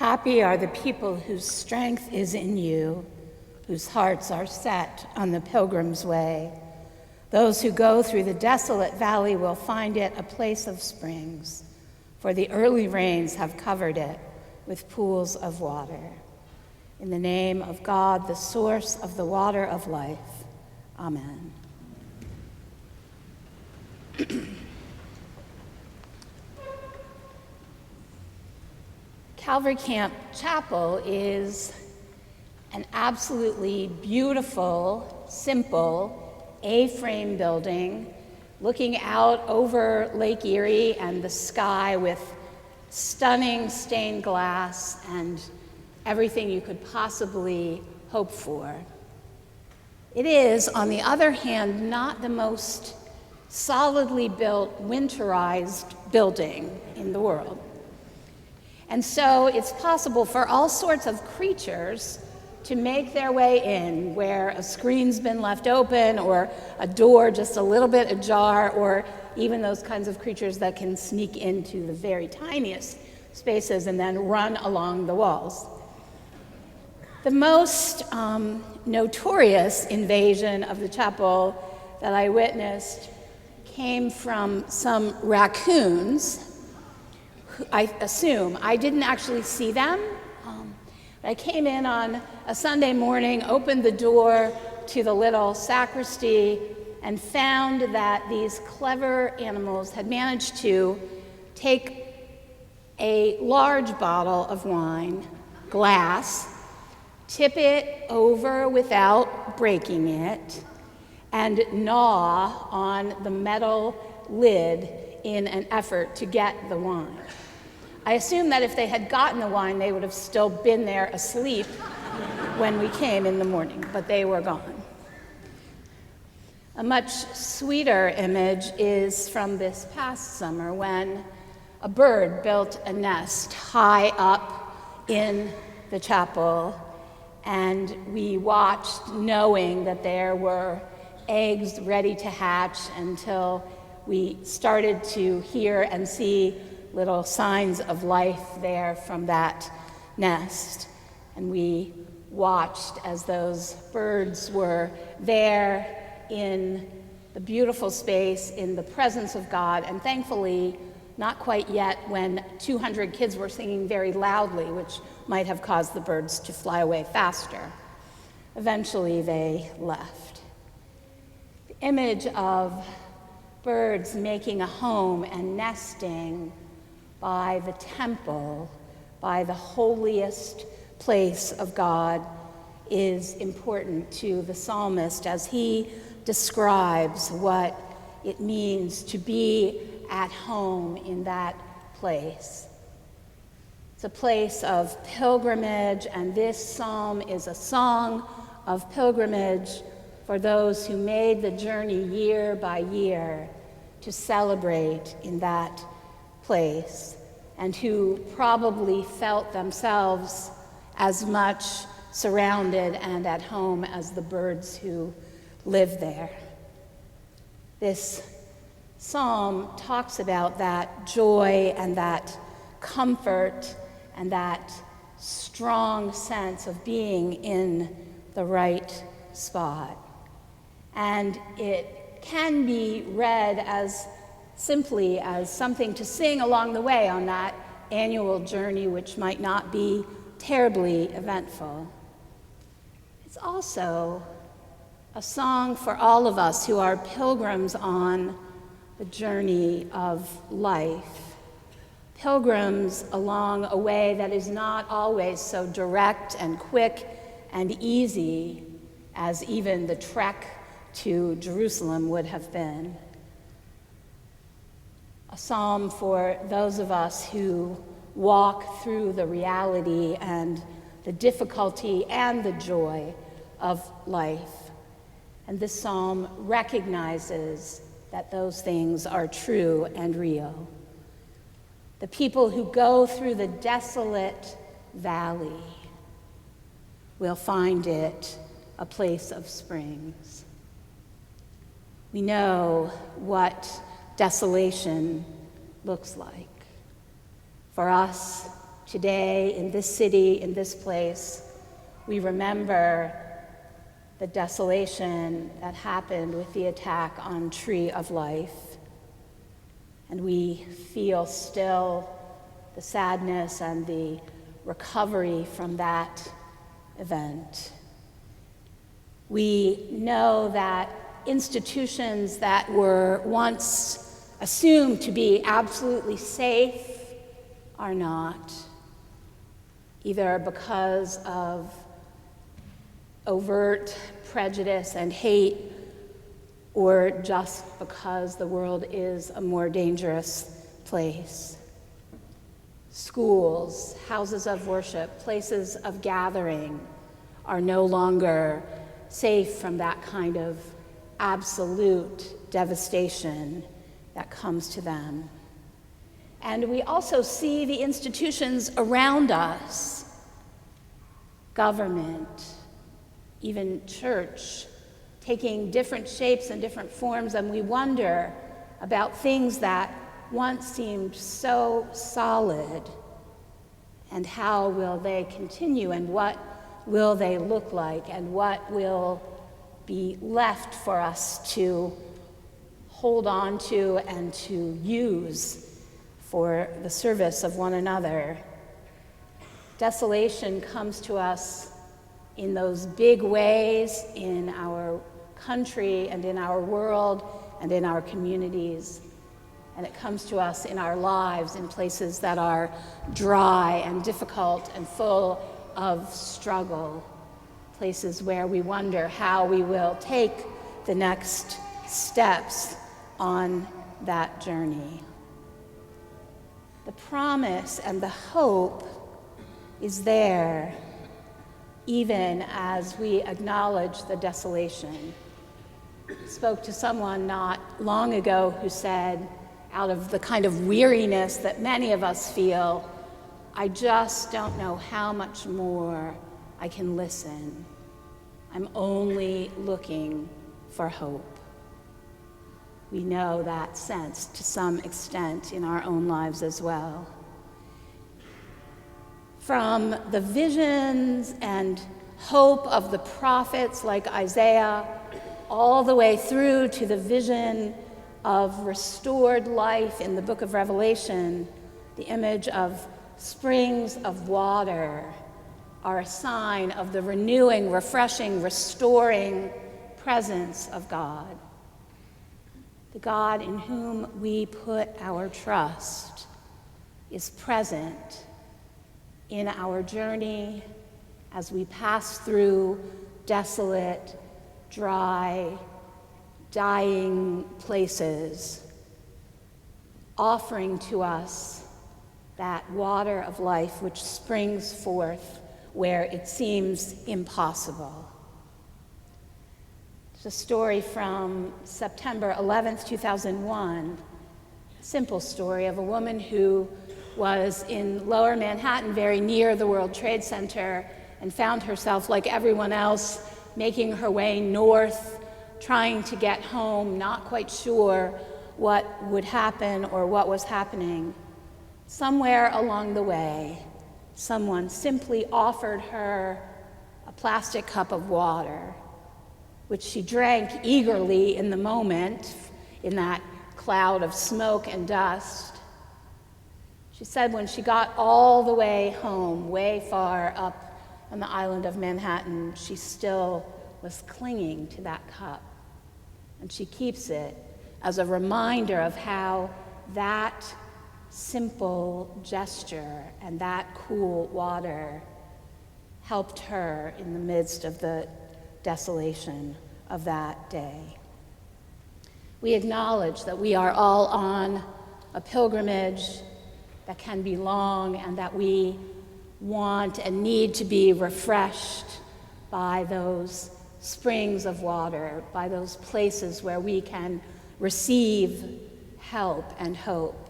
Happy are the people whose strength is in you, whose hearts are set on the pilgrim's way. Those who go through the desolate valley will find it a place of springs, for the early rains have covered it with pools of water. In the name of God, the source of the water of life. Amen. Calvary Camp Chapel is an absolutely beautiful, simple, A-frame building looking out over Lake Erie and the sky with stunning stained glass and everything you could possibly hope for. It is, on the other hand, not the most solidly built, winterized building in the world. And so it's possible for all sorts of creatures to make their way in where a screen's been left open or a door just a little bit ajar, or even those kinds of creatures that can sneak into the very tiniest spaces and then run along the walls. The most notorious invasion of the chapel that I witnessed came from some raccoons. I assume. I didn't actually see them. I came in on a Sunday morning, opened the door to the little sacristy, and found that these clever animals had managed to take a large bottle of wine, glass, tip it over without breaking it, and gnaw on the metal lid in an effort to get the wine. I assume that if they had gotten the wine, they would have still been there asleep when we came in the morning, but they were gone. A much sweeter image is from this past summer when a bird built a nest high up in the chapel, and we watched knowing that there were eggs ready to hatch until we started to hear and see little signs of life there from that nest. And we watched as those birds were there in the beautiful space, in the presence of God, and thankfully, not quite yet when 200 kids were singing very loudly, which might have caused the birds to fly away faster. Eventually, they left. The image of birds making a home and nesting by the temple, by the holiest place of God, is important to the psalmist as he describes what it means to be at home in that place. It's a place of pilgrimage, and this psalm is a song of pilgrimage for those who made the journey year by year to celebrate in that place, and who probably felt themselves as much surrounded and at home as the birds who live there. This psalm talks about that joy and that comfort and that strong sense of being in the right spot. And it can be read as simply as something to sing along the way on that annual journey, which might not be terribly eventful. It's also a song for all of us who are pilgrims on the journey of life, pilgrims along a way that is not always so direct and quick and easy as even the trek to Jerusalem would have been. A psalm for those of us who walk through the reality and the difficulty and the joy of life. And this psalm recognizes that those things are true and real. The people who go through the desolate valley will find it a place of springs. We know what desolation looks like. For us today in this city, in this place, we remember the desolation that happened with the attack on Tree of Life. And we feel still the sadness and the recovery from that event. We know that institutions that were once assumed to be absolutely safe are not, either because of overt prejudice and hate, or just because the world is a more dangerous place. Schools, houses of worship, places of gathering are no longer safe from that kind of absolute devastation that comes to them. And we also see the institutions around us, government, even church, taking different shapes and different forms, and we wonder about things that once seemed so solid, and how will they continue, and what will they look like, and what will be left for us to hold on to and to use for the service of one another. Desolation comes to us in those big ways in our country and in our world and in our communities. And it comes to us in our lives in places that are dry and difficult and full of struggle, places where we wonder how we will take the next steps on that journey. The promise and the hope is there, even as we acknowledge the desolation. I spoke to someone not long ago who said, out of the kind of weariness that many of us feel, I just don't know how much more I can listen. I'm only looking for hope. We know that sense to some extent in our own lives as well. From the visions and hope of the prophets like Isaiah, all the way through to the vision of restored life in the book of Revelation, the image of springs of water are a sign of the renewing, refreshing, restoring presence of God. The God in whom we put our trust is present in our journey as we pass through desolate, dry, dying places, offering to us that water of life which springs forth where it seems impossible. There's a story from September 11th, 2001, a simple story of a woman who was in Lower Manhattan, very near the World Trade Center, and found herself, like everyone else, making her way north, trying to get home, not quite sure what would happen or what was happening. Somewhere along the way, someone simply offered her a plastic cup of water, which she drank eagerly in the moment, in that cloud of smoke and dust. She said when she got all the way home, way far up on the island of Manhattan, she still was clinging to that cup. And she keeps it as a reminder of how that simple gesture and that cool water helped her in the midst of the desolation of that day. We acknowledge that we are all on a pilgrimage that can be long, and that we want and need to be refreshed by those springs of water, by those places where we can receive help and hope.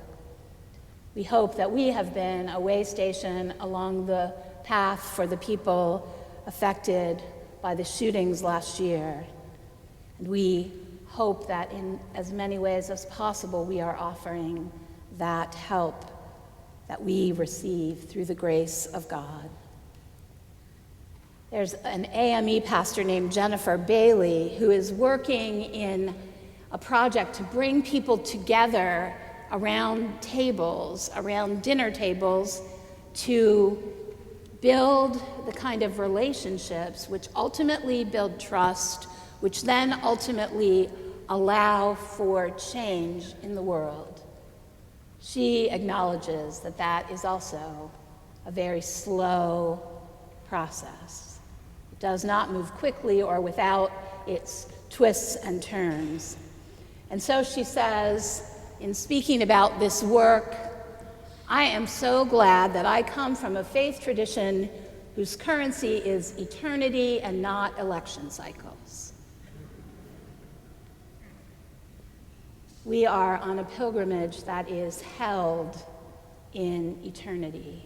We hope that we have been a way station along the path for the people affected by the shootings last year. And we hope that in as many ways as possible we are offering that help, that we receive through the grace of God. There's an AME pastor named Jennifer Bailey who is working in a project to bring people together around tables, around dinner tables, to build the kind of relationships which ultimately build trust, which then ultimately allow for change in the world. She acknowledges that that is also a very slow process. It does not move quickly or without its twists and turns. And so she says, in speaking about this work, I am so glad that I come from a faith tradition whose currency is eternity and not election cycles. We are on a pilgrimage that is held in eternity,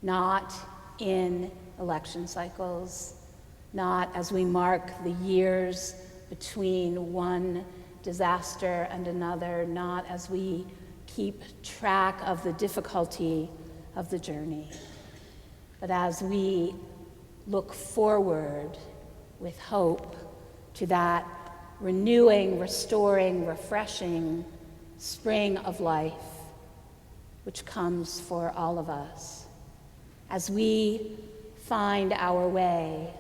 not in election cycles, not as we mark the years between one disaster and another, not as we keep track of the difficulty of the journey, but as we look forward with hope to that renewing, restoring, refreshing spring of life which comes for all of us as we find our way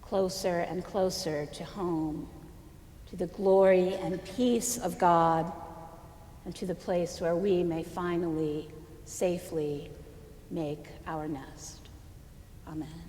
closer and closer to home, to the glory and peace of God, and to the place where we may finally, safely make our nest. Amen.